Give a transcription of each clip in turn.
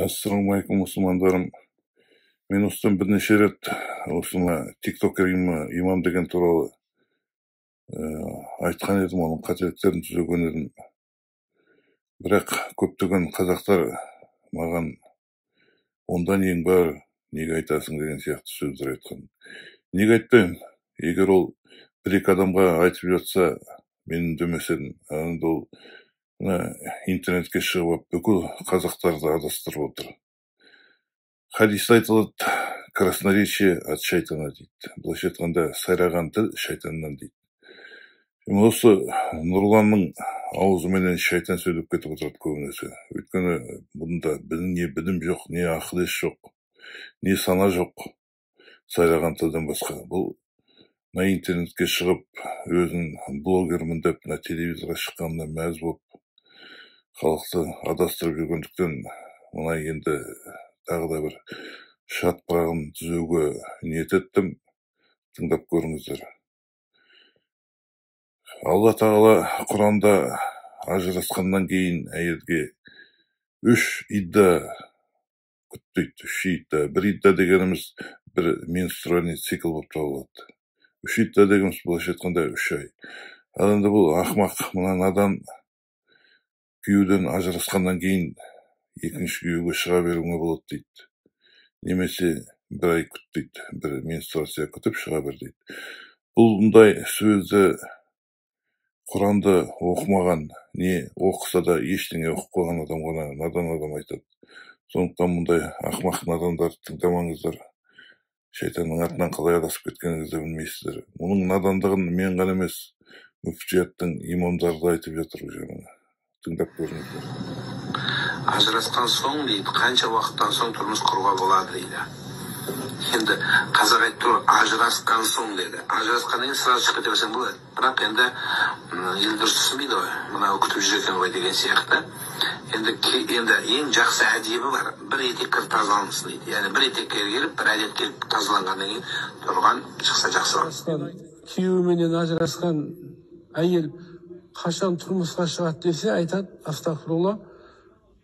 Ассалаумағалейкум, мұсылмандарым. Мен осыдан бірнеше рет осыны тиктокер имам деген туралы айтқан едім, оның қателіктерін түзеген едім. Бірақ көптеген қазақтар маған онда нең бар, неге айтасың деген сияқты сөздер айтқан. Неге айтпаймын? Егер ол бір-екі адамға айтып жатса, мен үндемесем, енді ол интернетке шығып бүкіл қазақтарды адастырып отыр. Хадисте айтылады, красноречие от шайтана дейді. Былайша айтқанда, сайраған тіл шайтаннан дейді. Осы Нұрланның аузыменен шайтан сөйлеп кетіп отырады көбінесе. Өйткені бұнда не білім жоқ, не ақыл-ес жоқ, не сана жоқ сайраған тілден басқа. Бұл интернетке шығып, өзін блогермін деп, телевизорға шыққанына мәз болып, халықты адастырып жүргендіктен, мына енді тағы да бір шатпағын түзеуге ниет еттім, тыңдап көріңіздер. Алла тағала Құранда ажырасқаннан кейін әйелге 3 идда күттейді. 3 идда. Бір идда дегеніміз бір менструальный цикл болып табылады. 3 идда дегеніміз былайша айтқанда 3 ай. Ал енді бұл ақымақ, мына надан күйеуден ажырасқаннан кейін екінші күйеуге шыға беруіңе болады дейді. Немесе бір ай күт дейді, бір менструация күтіп шыға бер дейді. Бұндай сөзді Құранды оқымаған, не оқыса да ештеңе оқып қойған адам ғана надан адам айтады. Сондықтан мұндай ақымақ надандарды тыңдамаңыздар. Шайтанның артынан қалай адасып кеткеніңізді білмейсіздер. Оның надандығын мен ғана емес, мүфтияттың имамдары да айтып жатыр жаңа. Тыңдап көріңіздер. Ажырасқан соң дейді, қанша уақыттан соң тұрмыс құруға болады дейді. Енді қазақ айтты, ажырасқан соң деді. Ажырасқан кейін сразу шығып кете берсең болады. Бірақ енді ел дұрыс түсінбейді ғой. Мынау күтіп жүр екен ғой деген сияқты. Енді ең жақсы әдебі бар. Бір етек тазалансын дейді. Яғни бір етекке келіп, бір әдет келіп тазаланғаннан кейін тұрған шықса жақсы. Күйеуіменен ажырасқан әйел қашан тұрмысқа шығады десе, айтады, астағфирулла,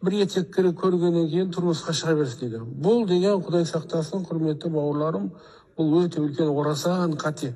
бір етек көргеннен кейін тұрмысқа шыға берсін дейді. Бұл деген Құдай сақтасын, құрметті бауырларым, бұл өте үлкен орасан қате.